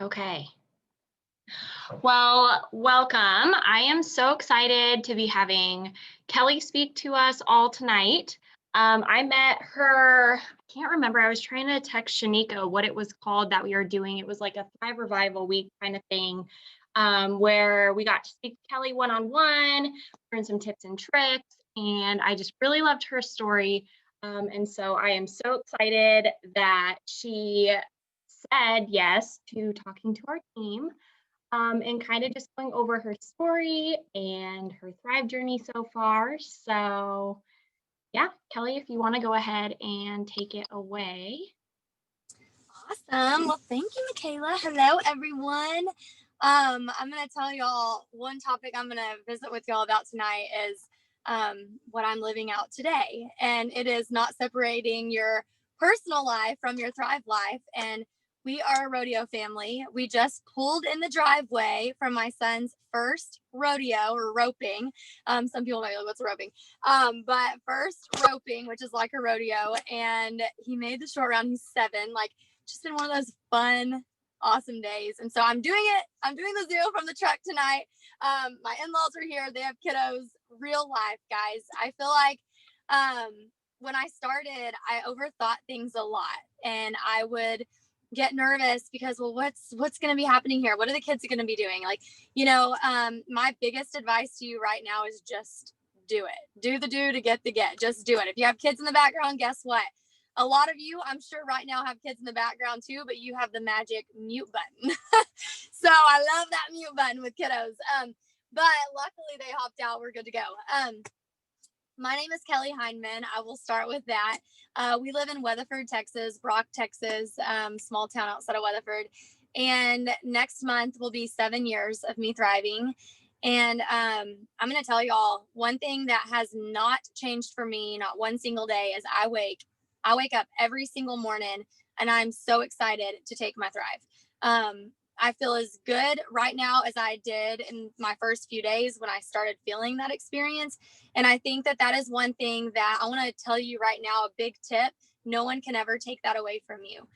Okay. Well, welcome. I am so excited to be having Kelly speak to us all tonight. I met her, I can't remember. I was trying to text Shanika what it was called that we were doing. It was like a Thrive Revival week kind of thing, where we got to speak to Kelly one on one, learn some tips and tricks. And I just really loved her story. And so I am so excited that she said yes to talking to our team, and kind of just going over her story and her Thrive journey so far. So, yeah, Kelly, if you want to go ahead and take it away. Awesome. Well, thank you, Mikayla. Hello, everyone. I'm going to tell y'all one topic I'm going to visit with y'all about tonight is what I'm living out today. And it is not separating your personal life from your Thrive life. And we are a rodeo family. We just pulled in the driveway from my son's first rodeo or roping. Some people might be like, what's roping? But first roping, which is like a rodeo. And he made the short round. He's 7. Like, just been one of those fun, awesome days. And so I'm doing it. I'm doing the Zoo from the truck tonight. My in-laws are here. They have kiddos, real life, guys. I feel like when I started, I overthought things a lot, and I would get nervous because, well, what's going to be happening here? What are the kids going to be doing? Like, my biggest advice to you right now is just do it. Do the do to get the get. Just do it. If you have kids in the background, guess what? A lot of you, I'm sure right now, have kids in the background too, but you have the magic mute button. So I love that mute button with kiddos. But luckily they hopped out. We're good to go. My name is Kelly Hindman. I will start with that. We live in Weatherford, Texas, Brock, Texas, small town outside of Weatherford. And next month will be 7 years of me thriving. And I'm going to tell y'all one thing that has not changed for me, not one single day, is I wake up every single morning and I'm so excited to take my Thrive. I feel as good right now as I did in my first few days when I started feeling that experience. And I think that is one thing that I want to tell you right now, a big tip. No one can ever take that away from you.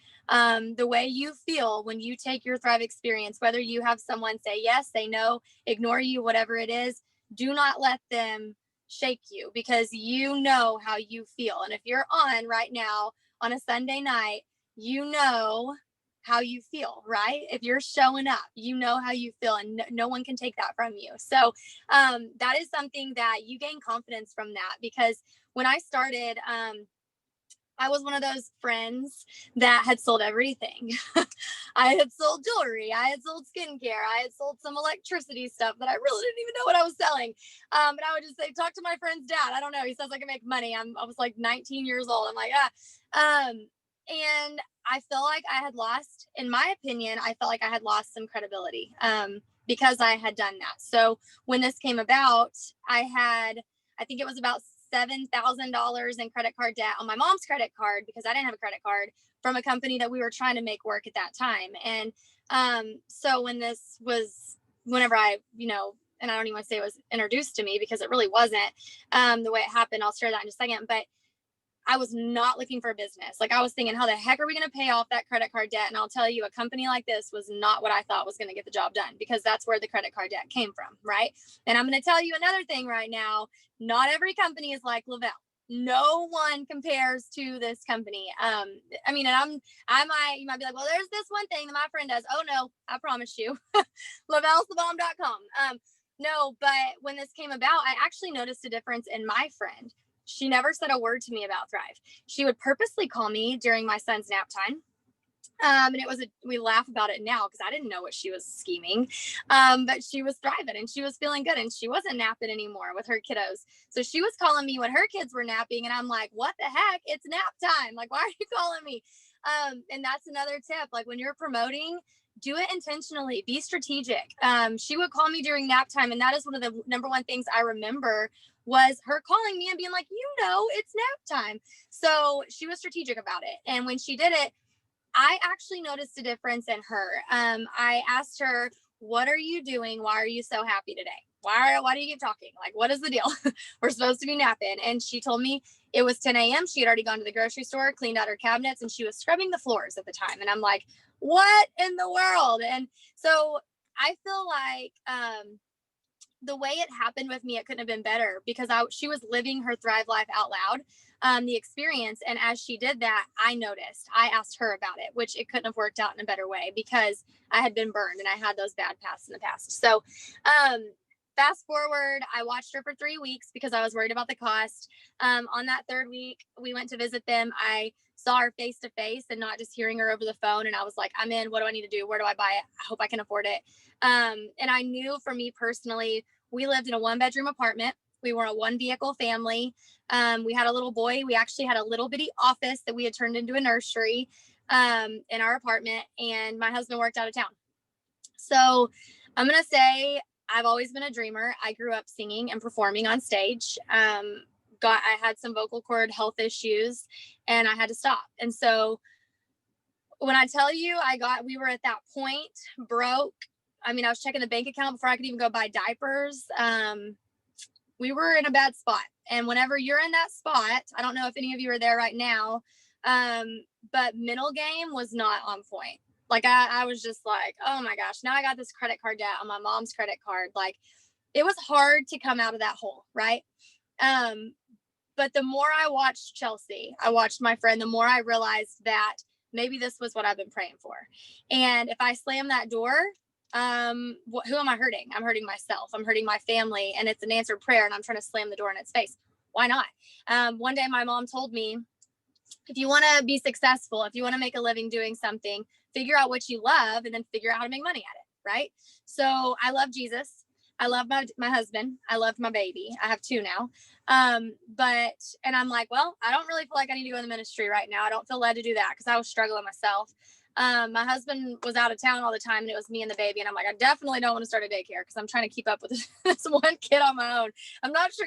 The way you feel when you take your Thrive experience, whether you have someone say yes, say no, ignore you, whatever it is, do not let them shake you, because you know how you feel. And if you're on right now on a Sunday night, you know how you feel, right? If you're showing up, you know how you feel, and no one can take that from you. So that is something that you gain confidence from that, because when I started, I was one of those friends that had sold everything. I had sold jewelry. I had sold skincare. I had sold some electricity stuff that I really didn't even know what I was selling. But I would just say, talk to my friend's dad. I don't know. He says I can make money. I was like 19 years old. I'm like, and I feel like I had lost, in my opinion, I felt like I had lost some credibility because I had done that. So when this came about, I think it was about $7,000 in credit card debt on my mom's credit card, because I didn't have a credit card, from a company that we were trying to make work at that time. And so whenever I, and I don't even want to say it was introduced to me, because it really wasn't the way it happened. I'll share that in just a second. But I was not looking for a business. Like, I was thinking, how the heck are we going to pay off that credit card debt? And I'll tell you, a company like this was not what I thought was going to get the job done, because that's where the credit card debt came from. Right. And I'm going to tell you another thing right now. Not every company is like Lavelle. No one compares to this company. And you might be like, well, there's this one thing that my friend does. Oh no, I promise you, lavellesthebomb.com. No, but when this came about, I actually noticed a difference in my friend. She never said a word to me about Thrive. She would purposely call me during my son's nap time. And we laugh about it now because I didn't know what she was scheming. But she was thriving and she was feeling good, and she wasn't napping anymore with her kiddos. So she was calling me when her kids were napping, and I'm like, what the heck? It's nap time. Like, why are you calling me? And that's another tip. Like, when you're promoting, do it intentionally, be strategic. She would call me during nap time, and that is one of the number one things I remember, was her calling me and being like, it's nap time. So she was strategic about it. And when she did it, I actually noticed a difference in her. I asked her, what are you doing? Why are you so happy today? Why do you keep talking? Like, what is the deal? We're supposed to be napping. And she told me it was 10 a.m. She had already gone to the grocery store, cleaned out her cabinets, and she was scrubbing the floors at the time. And I'm like, what in the world? And so I feel like the way it happened with me, it couldn't have been better because she was living her Thrive life out loud, the experience. And as she did that, I noticed, I asked her about it, which it couldn't have worked out in a better way because I had been burned and I had those bad pasts in the past. So, fast forward, I watched her for 3 weeks because I was worried about the cost. On that third week, we went to visit them. I saw her face to face and not just hearing her over the phone. And I was like, I'm in. What do I need to do? Where do I buy it? I hope I can afford it. And I knew for me personally, we lived in a 1-bedroom apartment. We were a 1-vehicle family. We had a little boy. We actually had a little bitty office that we had turned into a nursery in our apartment. And my husband worked out of town. So I'm going to say I've always been a dreamer. I grew up singing and performing on stage. I had some vocal cord health issues and I had to stop. And so when I tell you we were at that point, broke. I mean, I was checking the bank account before I could even go buy diapers. We were in a bad spot. And whenever you're in that spot, I don't know if any of you are there right now, but middle game was not on point. Like I was just like, oh my gosh, now I got this credit card debt on my mom's credit card. Like it was hard to come out of that hole, right? But the more I watched Chelsea, I watched my friend, the more I realized that maybe this was what I've been praying for. And if I slam that door, who am I hurting? I'm hurting myself. I'm hurting my family, and it's an answered prayer, and I'm trying to slam the door in its face. Why not? One day my mom told me, if you want to be successful, if you want to make a living doing something, figure out what you love and then figure out how to make money at it. Right. So I love Jesus. I love my husband. I love my baby. I have 2 now. And I'm like, well, I don't really feel like I need to go in the ministry right now. I don't feel led to do that because I was struggling myself. My husband was out of town all the time and it was me and the baby. And I'm like, I definitely don't want to start a daycare because I'm trying to keep up with this one kid on my own. I'm not sure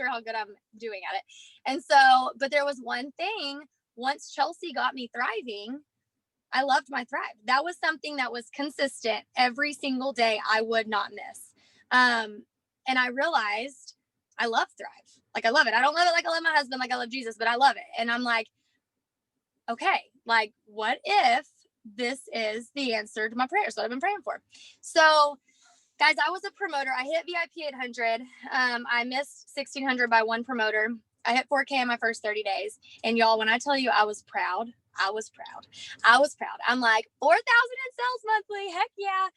how good I'm doing at it. And so, but there was one thing, once Chelsea got me thriving, I loved my Thrive. That was something that was consistent every single day. I would not miss. And I realized I love Thrive. Like I love it. I don't love it like I love my husband, like I love Jesus, but I love it. And I'm like, okay, like what if this is the answer to my prayers that I've been praying for? So guys, I was a promoter. I hit VIP 800. I missed 1600 by one promoter. I hit 4K in my first 30 days. And y'all, when I tell you I was proud, I was proud. I'm like 4,000 in sales monthly. Heck yeah.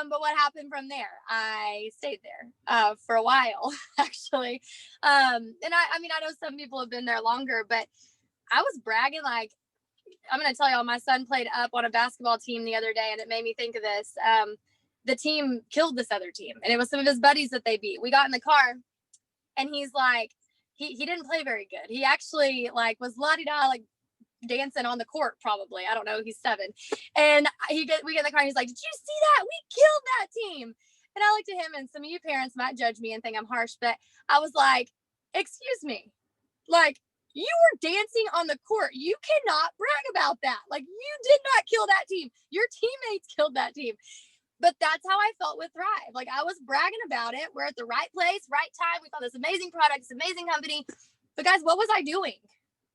But what happened from there? I stayed there for a while, actually. And I mean, I know some people have been there longer, but I was bragging like, I'm going to tell y'all, my son played up on a basketball team the other day, and it made me think of this. The team killed this other team, and it was some of his buddies that they beat. We got in the car, and he's like, he didn't play very good. He actually like was la-di-da, like dancing on the court, probably. I don't know. He's 7. And we get in the car and he's like, did you see that? We killed that team. And I looked at him, and some of you parents might judge me and think I'm harsh, but I was like, excuse me, like you were dancing on the court. You cannot brag about that. Like you did not kill that team. Your teammates killed that team. But that's how I felt with Thrive. Like I was bragging about it. We're at the right place, right time. We found this amazing product, this amazing company. But guys, what was I doing?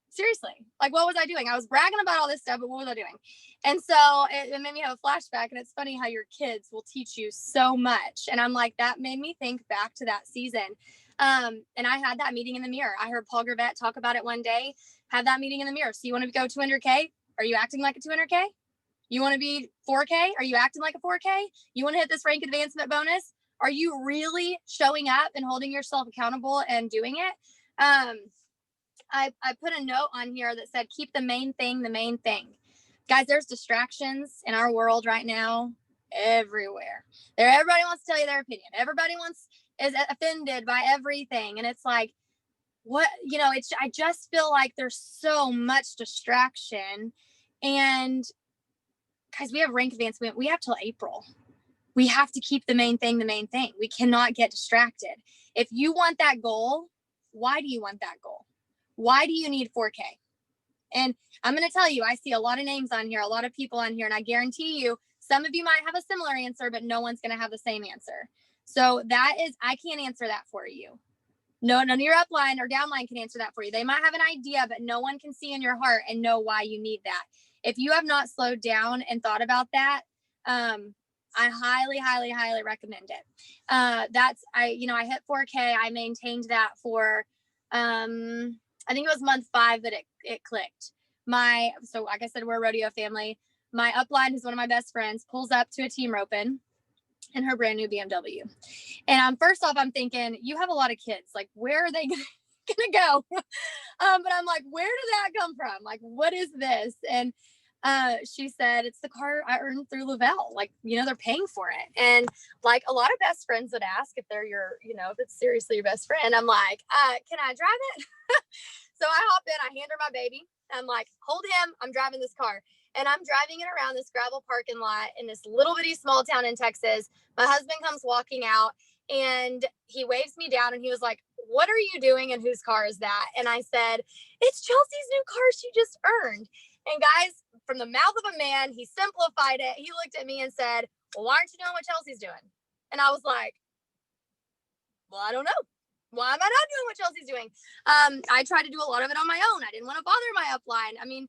Seriously, like what was I doing? I was bragging about all this stuff, but what was I doing? And so it made me have a flashback. And it's funny how your kids will teach you so much. And I'm like, that made me think back to that season. And I had that meeting in the mirror. I heard Paul Gravett talk about it one day. Have that meeting in the mirror. So you want to go 200K? Are you acting like a 200K? You want to be 4K? Are you acting like a 4K? You want to hit this rank advancement bonus? Are you really showing up and holding yourself accountable and doing it? I put a note on here that said, keep the main thing the main thing. Guys, there's distractions in our world right now everywhere. Everybody wants to tell you their opinion. Everybody is offended by everything. And it's like, what, I just feel like there's so much distraction. And guys, we have rank advancement. We have till April. We have to keep the main thing the main thing. We cannot get distracted. If you want that goal, why do you want that goal? Why do you need 4K? And I'm going to tell you, I see a lot of names on here, a lot of people on here, and I guarantee you, some of you might have a similar answer, but no one's going to have the same answer. So I can't answer that for you. No, none of your upline or downline can answer that for you. They might have an idea, but no one can see in your heart and know why you need that. If you have not slowed down and thought about that, I highly, highly, highly recommend it. I hit 4K. I maintained that for, I think it was month 5 that it clicked. So like I said, we're a rodeo family. My upline, who's one of my best friends, pulls up to a team roping in her brand new BMW. And first off, I'm thinking, you have a lot of kids. Like, where are they gonna go? But I'm like, where did that come from? Like, what is this? And she said, it's the car I earned through Lavelle. Like, they're paying for it. And like a lot of best friends would ask if they're if it's seriously your best friend. I'm like, can I drive it? So I hop in, I hand her my baby. I'm like, hold him. I'm driving this car. And I'm driving it around this gravel parking lot in this little bitty small town in Texas. My husband comes walking out and he waves me down and he was like, what are you doing and whose car is that? And I said, it's Chelsea's new car she just earned. And guys, from the mouth of a man, he simplified it. He looked at me and said, well, why aren't you doing what Chelsea's doing? And I was like, well, I don't know. Why am I not doing what Chelsea's doing? I tried to do a lot of it on my own. I didn't want to bother my upline.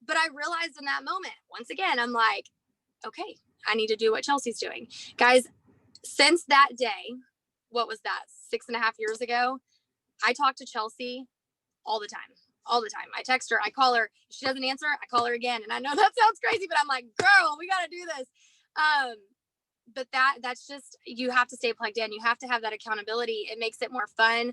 But I realized in that moment, once again, I'm like, okay, I need to do what Chelsea's doing. Guys, since that day, what was that, 6.5 years ago, I talk to Chelsea all the time. All the time. I text her, I call her. If she doesn't answer, I call her again. And I know that sounds crazy, but I'm like, girl, we got to do this. But that's just, you have to stay plugged in. You have to have that accountability. It makes it more fun.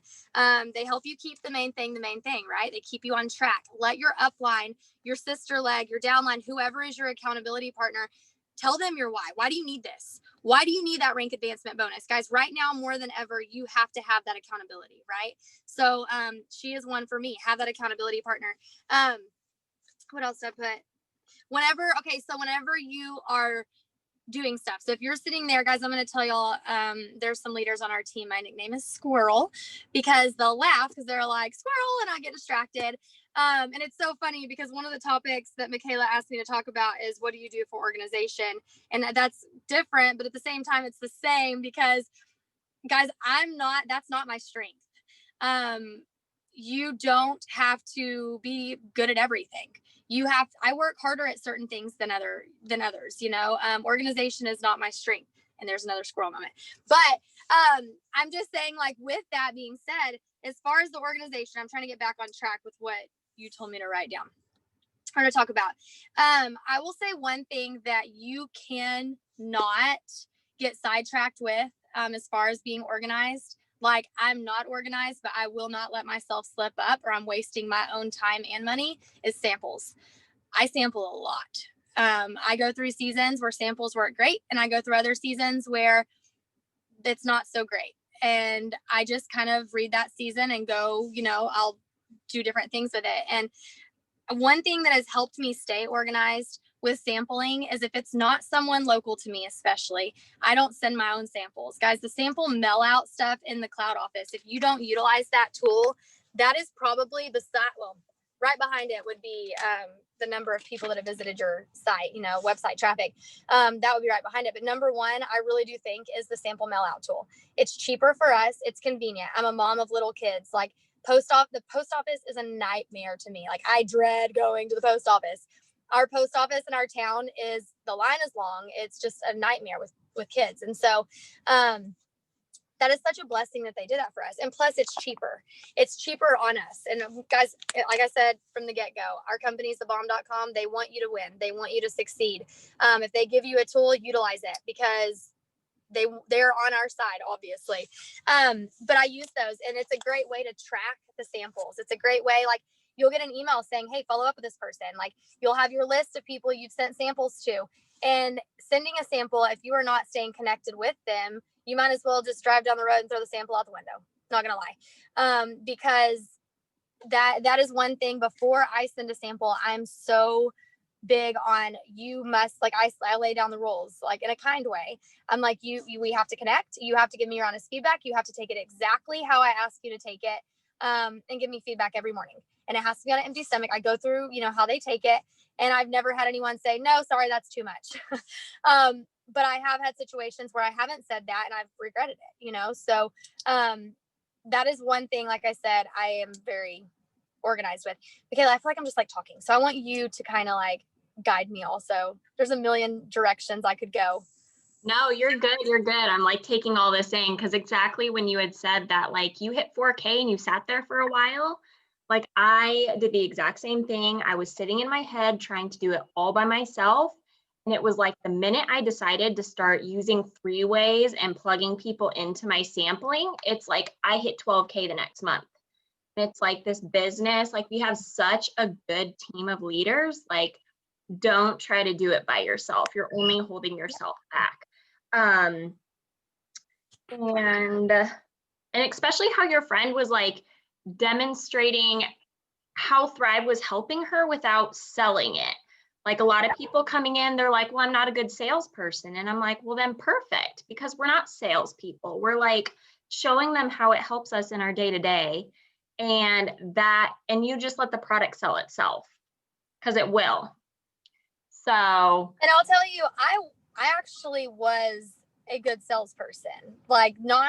They help you keep the main thing, right? They keep you on track. Let your upline, your sister leg, your downline, whoever is your accountability partner, tell them your why. Why do you need this? Why do you need that rank advancement bonus? Guys, right now, more than ever, you have to have that accountability, right? So she is one for me. Have that accountability partner. What else did I put? Whenever you are doing stuff. So if you're sitting there, guys, I'm going to tell y'all, there's some leaders on our team. My nickname is Squirrel because they'll laugh because they're like, squirrel, and I get distracted. And it's so funny because one of the topics that Mikayla asked me to talk about is what do you do for organization? And that's different, but at the same time, it's the same because, guys, that's not my strength. You don't have to be good at everything. I work harder at certain things than others, organization is not my strength. And there's another squirrel moment. But I'm just saying, like, with that being said, as far as the organization, I'm trying to get back on track with what you told me to write down or to talk about. I will say one thing that you can not get sidetracked with as far as being organized. Like, I'm not organized, but I will not let myself slip up or I'm wasting my own time and money, is samples. I sample a lot. I go through seasons where samples work great, and I go through other seasons where it's not so great. And I just kind of read that season and go, I'll do different things with it. And one thing that has helped me stay organized with sampling is if it's not someone local to me, especially, I don't send my own samples. Guys, the sample mail out stuff in the cloud office, if you don't utilize that tool, that is probably right behind it would be the number of people that have visited your site, website traffic. That would be right behind it. But number one, I really do think is the sample mail out tool. It's cheaper for us. It's convenient. I'm a mom of little kids. Like, the post office is a nightmare to me. Like, I dread going to the post office. Our post office in our town the line is long. It's just a nightmare with kids. And so, that is such a blessing that they did that for us. And plus it's cheaper. It's cheaper on us. And guys, like I said, from the get-go, our company is thebomb.com. They want you to win. They want you to succeed. If they give you a tool, utilize it because they're on our side, obviously. But I use those, and it's a great way to track the samples. It's a great way, like, you'll get an email saying, hey, follow up with this person. Like, you'll have your list of people you've sent samples to. And sending a sample, if you are not staying connected with them, you might as well just drive down the road and throw the sample out the window. Not gonna lie. Because that is one thing. Before I send a sample, I'm so big on, you must, like, I lay down the rules, like, in a kind way. I'm like, we have to connect. You have to give me your honest feedback. You have to take it exactly how I ask you to take it, and give me feedback every morning. And it has to be on an empty stomach. I go through, how they take it. And I've never had anyone say, no, sorry, that's too much. But I have had situations where I haven't said that and I've regretted it, So that is one thing. Like I said, I am very organized with. Mikayla, I feel like I'm just like talking. So I want you to kind of like guide me also. There's a million directions I could go. No, you're good. You're good. I'm like taking all this in because exactly when you had said that, like you hit 4K and you sat there for a while, like I did the exact same thing. I was sitting in my head trying to do it all by myself. And it was like the minute I decided to start using three ways and plugging people into my sampling, it's like I hit 12K the next month. And it's like this business, like we have such a good team of leaders. Like, don't try to do it by yourself. You're only holding yourself back. Um, and especially how your friend was like demonstrating how Thrive was helping her without selling it. Like a lot of people coming in, they're like, well, I'm not a good salesperson. And I'm like, well, then perfect, because we're not salespeople. We're like showing them how it helps us in our day to day. And you just let the product sell itself because it will. So, and I'll tell you, I actually was a good salesperson, like not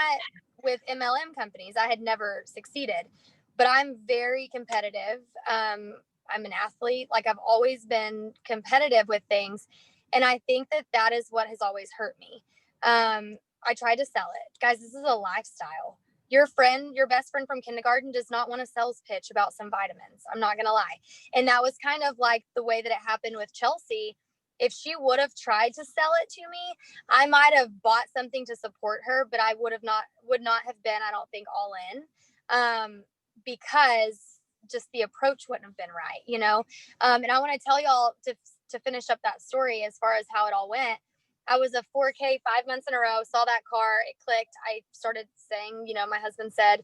with MLM companies. I had never succeeded, but I'm very competitive. I'm an athlete. Like I've always been competitive with things. And I think that is what has always hurt me. I tried to sell it. Guys, this is a lifestyle. Your best friend from kindergarten does not want a sales pitch about some vitamins. I'm not going to lie. And that was kind of like the way that it happened with Chelsea. If she would have tried to sell it to me, I might have bought something to support her, but I would not have been, I don't think, all in, because just the approach wouldn't have been right, you know? And I want to tell y'all to finish up that story as far as how it all went. I was a 4K 5 months in a row, saw that car, it clicked. I started saying, you know, my husband said,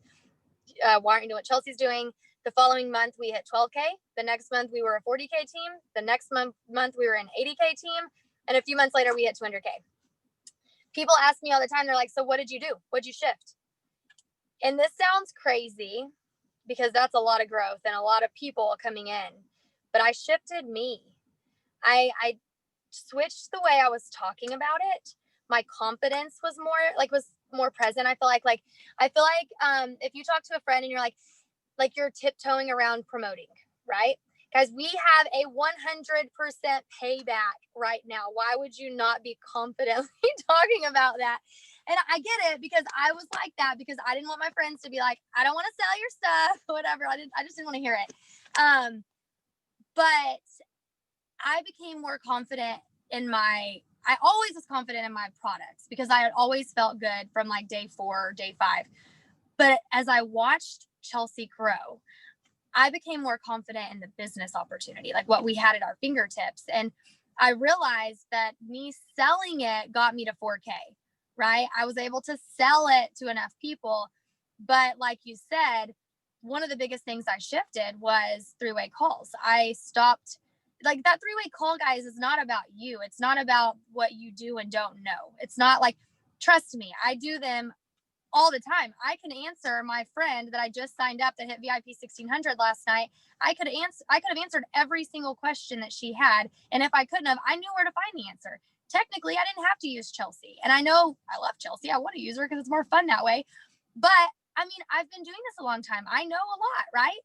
why aren't you doing what Chelsea's doing? The following month, we hit 12K. The next month, we were a 40K team. The next month, we were an 80K team. And a few months later, we hit 200K. People ask me all the time, they're like, so what did you do? What'd you shift? And this sounds crazy because that's a lot of growth and a lot of people coming in. But I shifted me. I switched the way I was talking about it. My confidence was more present. I feel like if you talk to a friend and you're like you're tiptoeing around promoting, right? Guys, we have a 100% payback right now. Why would you not be confidently talking about that? And I get it because I was like that because I didn't want my friends to be like, I don't want to sell your stuff, whatever. I just didn't want to hear it. But I became more confident I always was confident in my products because I had always felt good from like day 4 or day 5. But as I watched Chelsea grow, I became more confident in the business opportunity, like what we had at our fingertips. And I realized that me selling it got me to 4K, right? I was able to sell it to enough people. But like you said, one of the biggest things I shifted was three-way calls. I stopped, like that three-way call, guys, is not about you. It's not about what you do and don't know. It's not like, trust me, I do them all the time. I can answer my friend that I just signed up that hit VIP 1600 last night. I could have answered every single question that she had. And if I couldn't have, I knew where to find the answer. Technically, I didn't have to use Chelsea. And I know I love Chelsea. I want to use her because it's more fun that way. But I mean, I've been doing this a long time. I know a lot, right?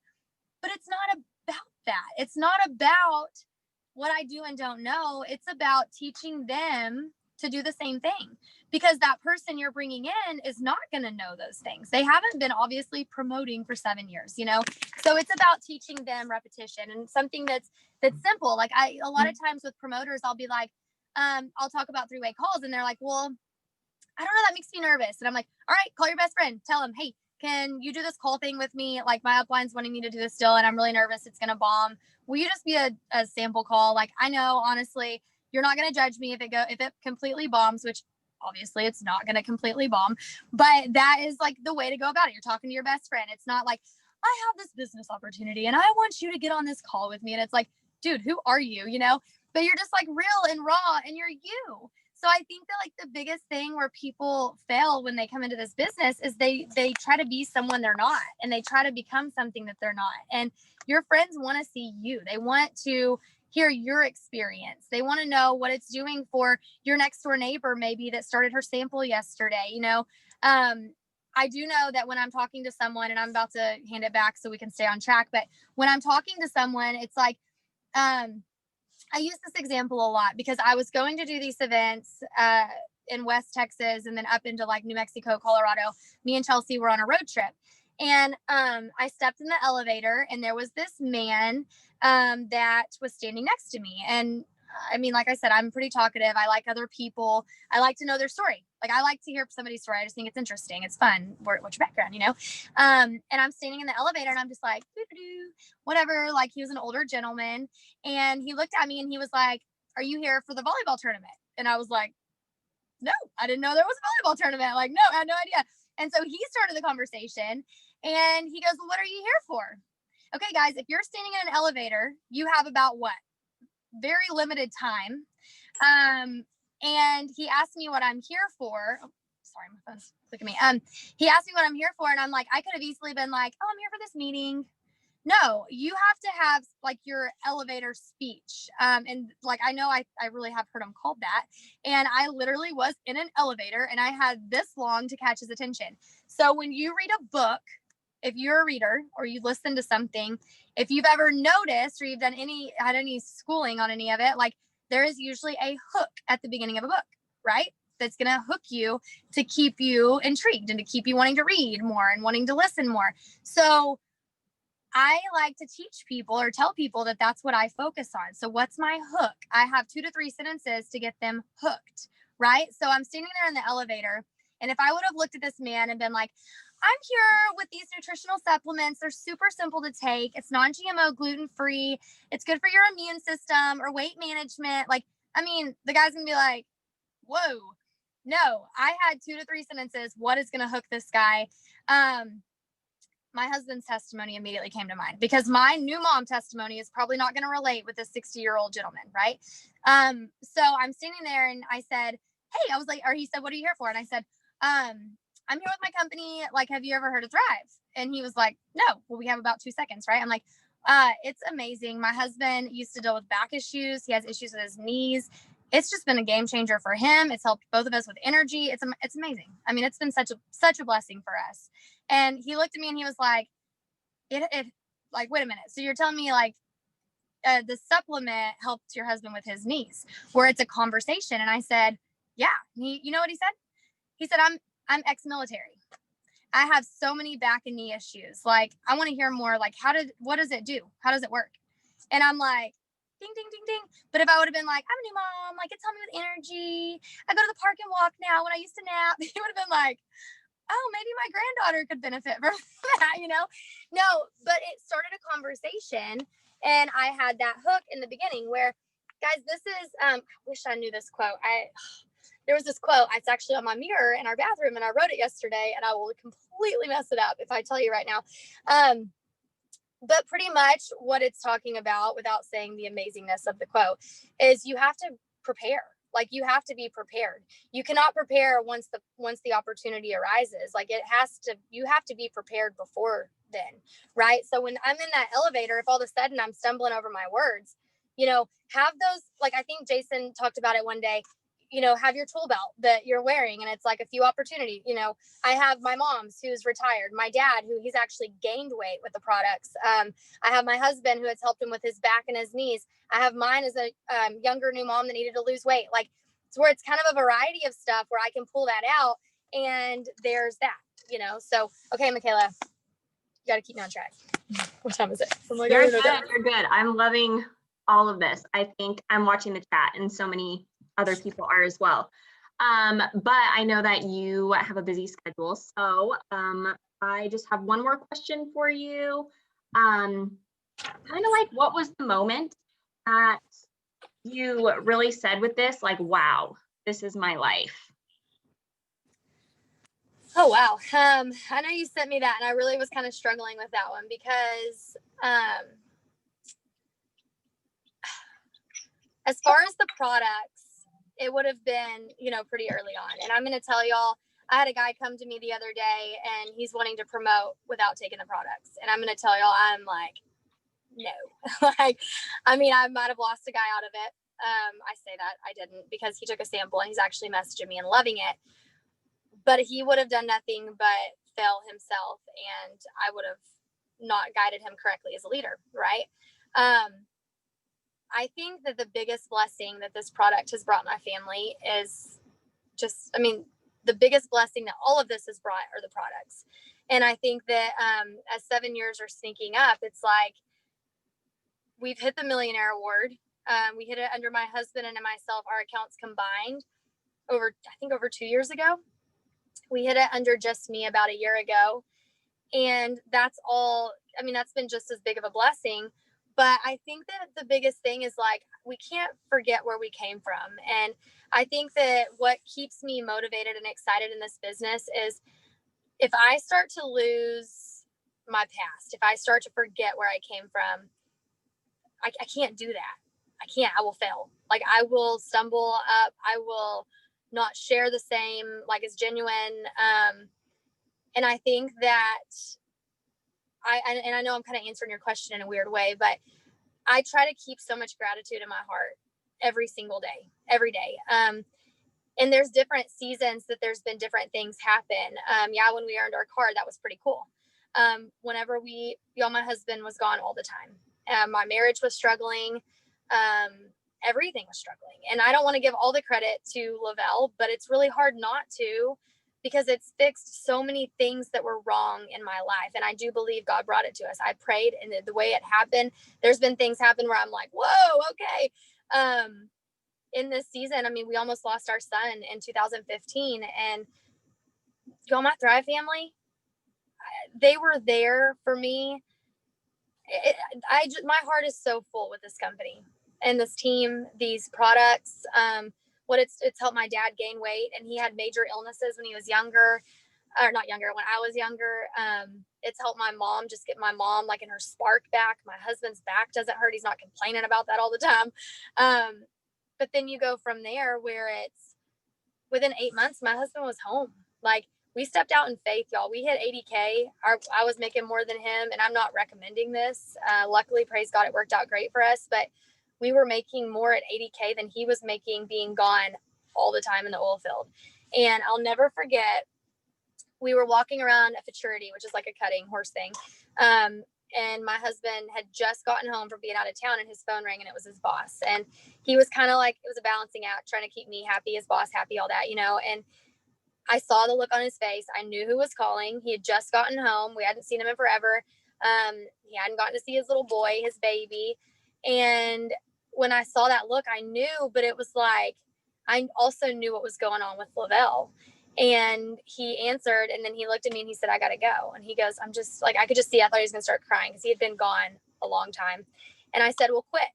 But it's not about that. It's not about what I do and don't know. It's about teaching them to do the same thing, because that person you're bringing in is not going to know those things. They haven't been obviously promoting for 7 years, you know? So it's about teaching them repetition and something that's simple. Like a lot of times with promoters, I'll be like, I'll talk about three-way calls and they're like, well, I don't know, that makes me nervous. And I'm like, all right, call your best friend. Tell them, hey, can you do this call thing with me? Like my upline's wanting me to do this still, and I'm really nervous. It's going to bomb. Will you just be a sample call? Like, I know, honestly, you're not going to judge me if it completely bombs, which obviously it's not going to completely bomb, but that is like the way to go about it. You're talking to your best friend. It's not like, I have this business opportunity and I want you to get on this call with me. And it's like, dude, who are you? You know, but you're just like real and raw and you're you. So I think that like the biggest thing where people fail when they come into this business is they try to be someone they're not, and they try to become something that they're not. And your friends want to see you. They want to hear your experience. They want to know what it's doing for your next door neighbor, maybe that started her sample yesterday. You know, I do know that when I'm talking to someone, and I'm about to hand it back so we can stay on track, but when I'm talking to someone, it's like, I use this example a lot because I was going to do these events in West Texas and then up into like New Mexico, Colorado. Me and Chelsea were on a road trip. And I stepped in the elevator and there was this man that was standing next to me. And I mean, like I said, I'm pretty talkative. I like other people. I like to know their story. Like I like to hear somebody's story. I just think it's interesting. It's fun. What's your background, you know? And I'm standing in the elevator and I'm just like, whatever. Like he was an older gentleman and he looked at me and he was like, "Are you here for the volleyball tournament?" And I was like, "No, I didn't know there was a volleyball tournament." Like, no, I had no idea. And so he started the conversation and he goes, "Well, what are you here for?" Okay, guys, if you're standing in an elevator, you have about what? Very limited time. And he asked me what I'm here for. Oh, sorry, my phone's clicking me. He asked me what I'm here for, and I'm like, I could have easily been like, "Oh, I'm here for this meeting." No, you have to have like your elevator speech. And like I know I really have heard them called that. And I literally was in an elevator and I had this long to catch his attention. So when you read a book, if you're a reader or you listen to something, if you've ever noticed or you've had any schooling on any of it, like there is usually a hook at the beginning of a book, right? That's going to hook you to keep you intrigued and to keep you wanting to read more and wanting to listen more. So I like to teach people or tell people that that's what I focus on. So what's my hook? I have 2 to 3 sentences to get them hooked, right? So I'm standing there in the elevator. And if I would have looked at this man and been like, "I'm here with these nutritional supplements. They're super simple to take. It's non-GMO, gluten-free. It's good for your immune system or weight management." Like, I mean, the guy's going to be like, "Whoa." No, I had 2 to 3 sentences. What is going to hook this guy? My husband's testimony immediately came to mind because my new mom testimony is probably not going to relate with a 60-year-old gentleman, right? So I'm standing there and I said, "Hey," I was like, or he said, "What are you here for?" And I said, "I'm here with my company. Like, have you ever heard of Thrive?" And he was like, "No." Well, we have about 2 seconds, right? I'm like, "It's amazing. My husband used to deal with back issues. He has issues with his knees. It's just been a game changer for him. It's helped both of us with energy. It's amazing. I mean, it's been such a blessing for us." And he looked at me and he was like, it like, "Wait a minute. So you're telling me like the supplement helped your husband with his knees?" Where it's a conversation. And I said, "Yeah." You know what he said? He said, I'm ex-military. I have so many back and knee issues. Like, I want to hear more. Like, what does it do? How does it work?" And I'm like, ding, ding, ding, ding. But if I would have been like, "I'm a new mom, like it's helped me with energy. I go to the park and walk now when I used to nap," he would have been like, "Oh, maybe my granddaughter could benefit from that," you know? No, but it started a conversation. And I had that hook in the beginning where, guys, this is, I wish I knew this quote. There was this quote, it's actually on my mirror in our bathroom, and I wrote it yesterday, and I will completely mess it up if I tell you right now. But pretty much what it's talking about, without saying the amazingness of the quote, is you have to prepare. Like, you have to be prepared. You cannot prepare once the opportunity arises. Like, you have to be prepared before then, right? So when I'm in that elevator, if all of a sudden I'm stumbling over my words, have those, like, I think Jason talked about it one day, have your tool belt that you're wearing, and it's like a few opportunities. I have my mom's, who's retired, my dad, who he's actually gained weight with the products. I have my husband, who has helped him with his back and his knees. I have mine as a younger new mom that needed to lose weight. Like, it's where it's kind of a variety of stuff where I can pull that out, and there's that, So, okay, Mikayla, you got to keep me on track. What time is it? You're good. You're good. I'm loving all of this. I think I'm watching the chat, and so many other people are as well. But I know that you have a busy schedule. So I just have one more question for you. Kind of like, what was the moment that you really said with this, like, "Wow, this is my life"? Oh, wow. I know you sent me that, and I really was kind of struggling with that one because as far as the products, it would have been, pretty early on. And I'm going to tell y'all, I had a guy come to me the other day and he's wanting to promote without taking the products. And I'm going to tell y'all, I'm like, no. Like, I mean, I might have lost a guy out of it. I say that I didn't, because he took a sample and he's actually messaging me and loving it. but he would have done nothing but fail himself, and I would have not guided him correctly as a leader, right? I think that the biggest blessing that this product has brought my family is just, I mean, the biggest blessing that all of this has brought are the products. And I think that as 7 years are sneaking up, it's like we've hit the Millionaire Award. We hit it under my husband and myself, our accounts combined over 2 years ago. We hit it under just me about a year ago. And that's all, I mean, that's been just as big of a blessing. But I think that the biggest thing is like, we can't forget where we came from. And I think that what keeps me motivated and excited in this business is if I start to lose my past, if I start to forget where I came from, I can't do that. I can't, I will fail. Like I will stumble up. I will not share the same, like as genuine. And I think that I know I'm kind of answering your question in a weird way, but I try to keep so much gratitude in my heart every single day, every day. And there's different seasons that there's been different things happen. Yeah, when we earned our car, that was pretty cool. Whenever my husband was gone all the time. My marriage was struggling. Everything was struggling. And I don't want to give all the credit to Lavelle, but it's really hard not to, because it's fixed so many things that were wrong in my life. And I do believe God brought it to us. I prayed, and the way it happened, there's been things happen where I'm like, whoa, okay. In this season, I mean, we almost lost our son in 2015, and y'all, my Thrive family, they were there for me. My heart is so full with this company and this team, these products. It's helped my dad gain weight, and he had major illnesses when he was younger, or not younger, when I was younger. It's helped my mom just get my mom like in her spark back. My husband's back doesn't hurt. He's not complaining about that all the time. But then you go from there where it's within 8 months, my husband was home. Like we stepped out in faith, y'all. We hit 80K. I was making more than him, and I'm not recommending this. Luckily, praise God, it worked out great for us. But we were making more at 80K than he was making being gone all the time in the oil field. And I'll never forget, we were walking around a futurity, which is like a cutting horse thing. And my husband had just gotten home from being out of town, and his phone rang, and it was his boss. And he was kind of like, it was a balancing act, trying to keep me happy, his boss happy, all that, and I saw the look on his face. I knew who was calling. He had just gotten home. We hadn't seen him in forever. He hadn't gotten to see his little boy, his baby. And when I saw that look, I knew, but it was like, I also knew what was going on with Lavelle. And he answered, and then he looked at me and he said, I got to go. And he goes, I'm just like, I could just see, I thought he was going to start crying because he had been gone a long time. And I said, well, quit.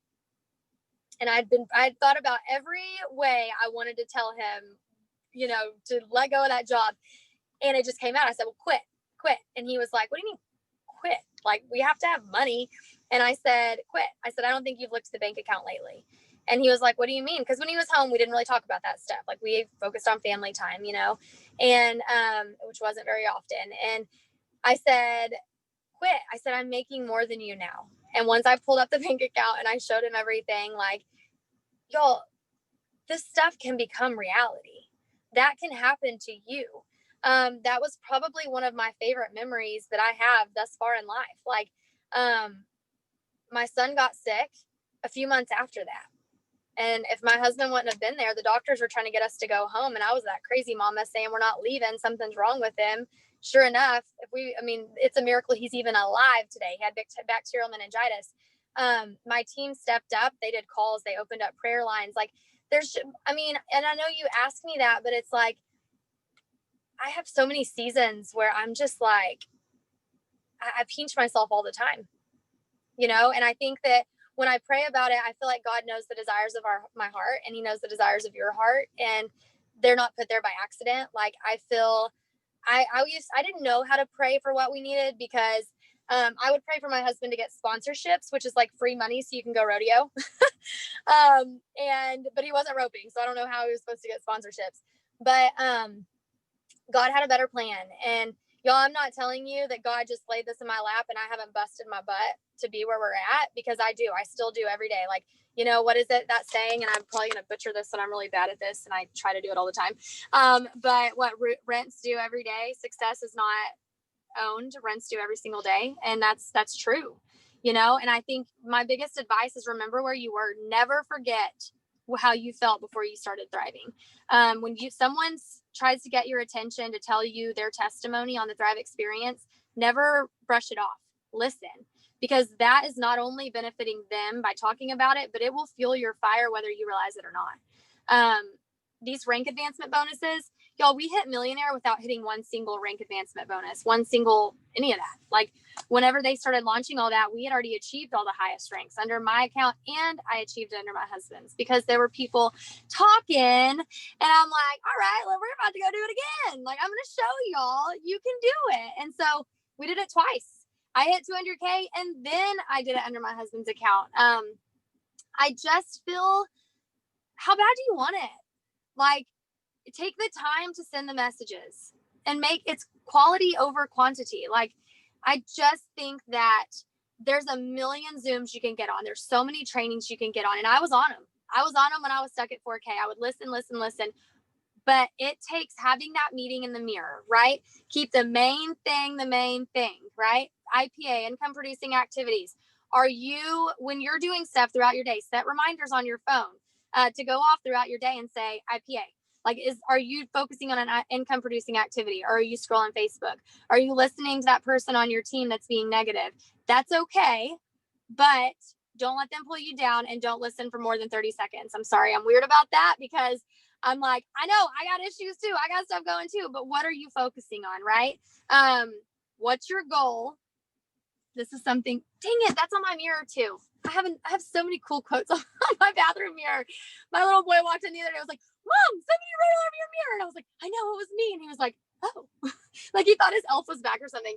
And I'd thought about every way I wanted to tell him, to let go of that job. And it just came out. I said, well, quit. And he was like, what do you mean quit? Like, we have to have money. And I said, quit. I said, I don't think you've looked at the bank account lately. And he was like, what do you mean? Because when he was home, we didn't really talk about that stuff. Like we focused on family time, and which wasn't very often. And I said, quit. I said, I'm making more than you now. And once I pulled up the bank account and I showed him everything, like, y'all, this stuff can become reality. That can happen to you. That was probably one of my favorite memories that I have thus far in life. Like, my son got sick a few months after that. And if my husband wouldn't have been there, the doctors were trying to get us to go home. And I was that crazy mama saying, we're not leaving. Something's wrong with him. Sure enough, it's a miracle he's even alive today. He had bacterial meningitis. My team stepped up. They did calls. They opened up prayer lines. Like and I know you asked me that, but it's like, I have so many seasons where I'm just like, I pinch myself all the time, and I think that when I pray about it, I feel like God knows the desires of my heart, and he knows the desires of your heart, and they're not put there by accident. Like I feel I didn't know how to pray for what we needed because I would pray for my husband to get sponsorships, which is like free money so you can go rodeo. But he wasn't roping, so I don't know how he was supposed to get sponsorships. But God had a better plan, and Y'all, I'm not telling you that God just laid this in my lap and I haven't busted my butt to be where we're at, because I do. I still do every day. Like, what is it, that saying? And I'm probably going to butcher this, and I'm really bad at this, and I try to do it all the time. But what rents do every day, success is not owned. Rents do every single day. And that's true, and I think my biggest advice is remember where you were. Never forget how you felt before you started thriving. When someone tries to get your attention to tell you their testimony on the Thrive experience, never brush it off. Listen, because that is not only benefiting them by talking about it, but it will fuel your fire whether you realize it or not. These rank advancement bonuses, y'all, we hit millionaire without hitting one single rank advancement bonus, any of that. Like, whenever they started launching all that, we had already achieved all the highest ranks under my account, and I achieved it under my husband's, because there were people talking, and I'm like, all right, well, we're about to go do it again. Like, I'm going to show y'all you can do it. And so we did it twice. I hit 200K, and then I did it under my husband's account. I just feel, how bad do you want it? Like, take the time to send the messages and make it's quality over quantity. Like, I just think that there's a million Zooms you can get on. There's so many trainings you can get on. And I was on them. When I was stuck at 4K. I would listen. But it takes having that meeting in the mirror, right? Keep the main thing, right? IPA, income producing activities. When you're doing stuff throughout your day, set reminders on your phone to go off throughout your day and say IPA. Like, are you focusing on an income producing activity, or are you scrolling Facebook? Are you listening to that person on your team that's being negative? That's okay, but don't let them pull you down, and don't listen for more than 30 seconds. I'm sorry, I'm weird about that, because I'm like, I know I got issues too. I got stuff going too, but what are you focusing on, right? What's your goal? This is something, dang it, that's on my mirror too. I have so many cool quotes on my bathroom mirror. My little boy walked in the other day. I was like, Mom, somebody wrote all over your mirror. And I was like, I know, it was me. And he was like, oh, like he thought his elf was back or something.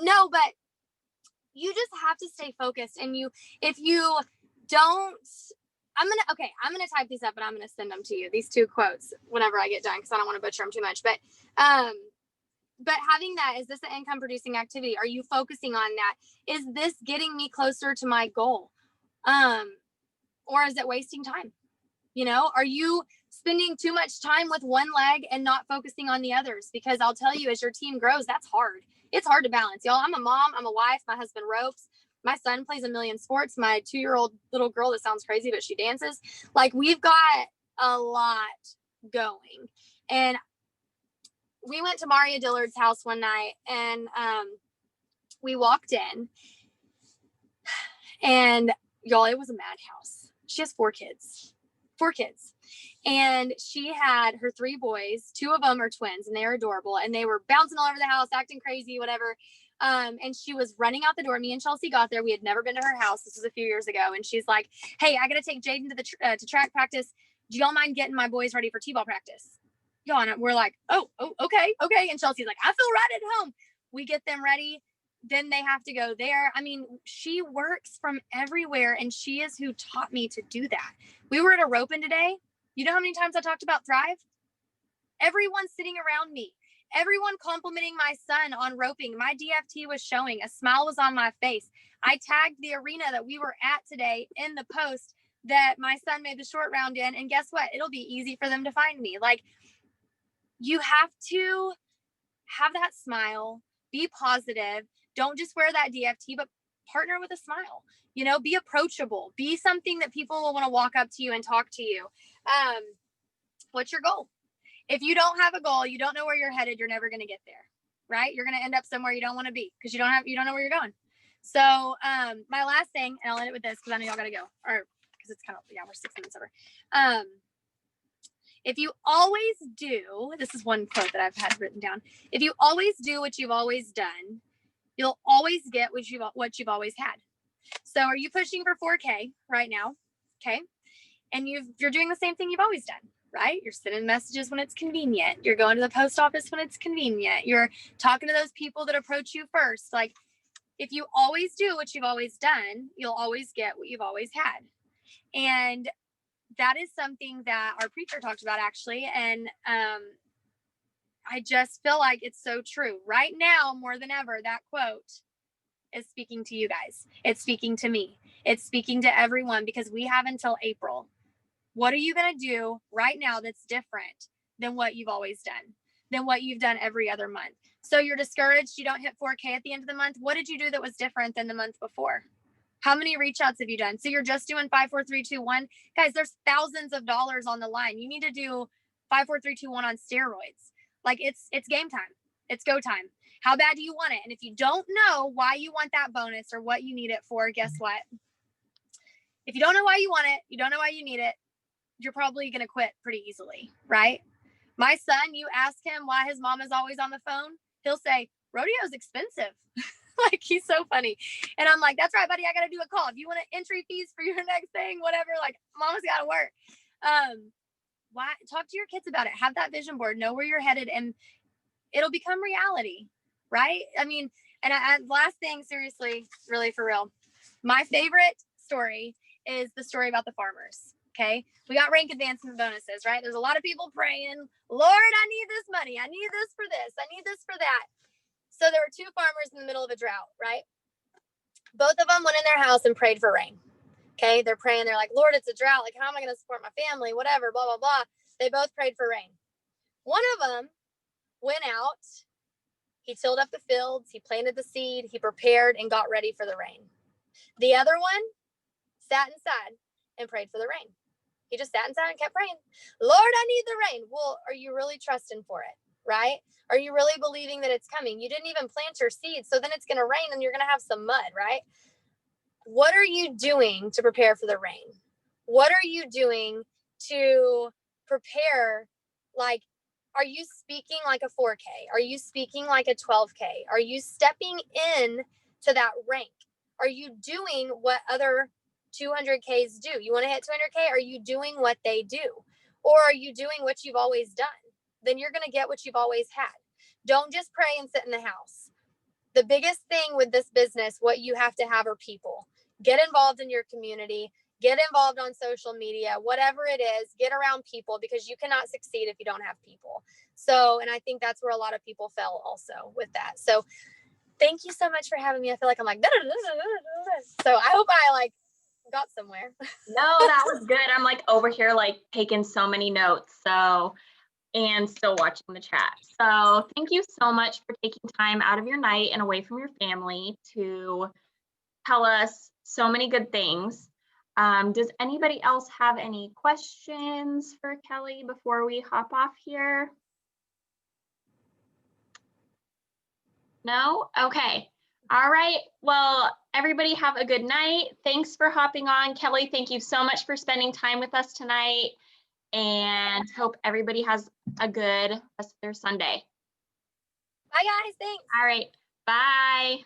No, but you just have to stay focused. And if you don't, I'm going to type these up and I'm going to send them to you. These two quotes whenever I get done, because I don't want to butcher them too much. But having that, is this an income producing activity? Are you focusing on that? Is this getting me closer to my goal? Or is it wasting time? Are you spending too much time with one leg and not focusing on the others? Because I'll tell you, as your team grows, that's hard. It's hard to balance, y'all. I'm a mom, I'm a wife, my husband ropes, my son plays a million sports, my 2-year-old little girl, that sounds crazy, but she dances. Like, we've got a lot going. And we went to Maria Dillard's house one night, and we walked in, and y'all, it was a madhouse. She has 4 kids. And she had her 3 boys. 2 of them are twins, and they're adorable. And they were bouncing all over the house, acting crazy, whatever. And she was running out the door. Me and Chelsea got there. We had never been to her house. This was a few years ago. And she's like, hey, I got to take Jaden to track practice. Do y'all mind getting my boys ready for T-ball practice? Y'all, and we're like, oh, okay. And Chelsea's like, I feel right at home. We get them ready. Then they have to go there. I mean, she works from everywhere, and she is who taught me to do that. We were at a rope-in today. You know how many times I talked about Thrive? Everyone sitting around me, everyone complimenting my son on roping. My DFT was showing. A smile was on my face. I tagged the arena that we were at today in the post that my son made the short round in. And guess what? It'll be easy for them to find me. Like, you have to have that smile, be positive. Don't just wear that DFT, but partner with a smile. Be approachable. Be something that people will want to walk up to you and talk to you. What's your goal? If you don't have a goal, you don't know where you're headed, you're never going to get there, right? You're going to end up somewhere you don't want to be because you don't know where you're going. So my last thing, and I'll end it with this because I know y'all got to go, or because it's kind of, we're 6 minutes over. If you always do, this is one quote that I've had written down. If you always do what you've always done, you'll always get what you've always had. So are you pushing for 4K right now? Okay. And you're doing the same thing you've always done, right? You're sending messages when it's convenient. You're going to the post office when it's convenient. You're talking to those people that approach you first. Like, if you always do what you've always done, you'll always get what you've always had. And that is something that our preacher talked about, actually. And I just feel like it's so true. Right now, more than ever, that quote is speaking to you guys. It's speaking to me. It's speaking to everyone because we have until April. What are you going to do right now that's different than what you've always done, than what you've done every other month? So you're discouraged, you don't hit 4K at the end of the month. What did you do that was different than the month before? How many reach outs have you done? So you're just doing 5, 4, 3, 2, 1. Guys, there's thousands of dollars on the line. You need to do 5, 4, 3, 2, 1 on steroids. Like it's game time. It's go time. How bad do you want it? And if you don't know why you want that bonus or what you need it for, guess what? If you don't know why you want it, you don't know why you need it, you're probably going to quit pretty easily, right? My son, you ask him why his mom is always on the phone, he'll say, rodeo's expensive. Like, he's so funny. And I'm like, that's right, buddy, I got to do a call. If you want entry fees for your next thing, whatever, like, mama's got to work. Why? Talk to your kids about it. Have that vision board, know where you're headed, and it'll become reality, right? I mean, and last thing, seriously, really for real, my favorite story is the story about the farmers. Okay, we got rank advancement bonuses, right? There's a lot of people praying, Lord, I need this money. I need this for this. I need this for that. So there were 2 farmers in the middle of a drought, right? Both of them went in their house and prayed for rain. Okay, they're praying. They're like, Lord, it's a drought. Like, how am I going to support my family? Whatever, blah, blah, blah. They both prayed for rain. One of them went out. He tilled up the fields. He planted the seed. He prepared and got ready for the rain. The other one sat inside and prayed for the rain. He just sat inside and kept praying. Lord, I need the rain. Well, are you really trusting for it, right? Are you really believing that it's coming? You didn't even plant your seed, so then it's going to rain and you're going to have some mud, right? What are you doing to prepare for the rain? What are you doing to prepare? Like, are you speaking like a 4K? Are you speaking like a 12K? Are you stepping in to that rank? Are you doing what other 200Ks do? You want to hit 200K? Are you doing what they do? Or are you doing what you've always done? Then you're going to get what you've always had. Don't just pray and sit in the house. The biggest thing with this business, what you have to have are people. Get involved in your community. Get involved on social media, whatever it is, get around people, because you cannot succeed if you don't have people. So, and I think that's where a lot of people fell also with that. So thank you so much for having me. I feel like I'm like, so I hope I like got somewhere. No, that was good. I'm like over here, like taking so many notes. So, and still watching the chat. So thank you so much for taking time out of your night and away from your family to tell us so many good things. Does anybody else have any questions for Kelly before we hop off here? No? Okay. All right. Well, everybody have a good night. Thanks for hopping on. Kelly, thank you so much for spending time with us tonight, and hope everybody has a good rest of their Sunday. Bye guys. Thanks. All right. Bye.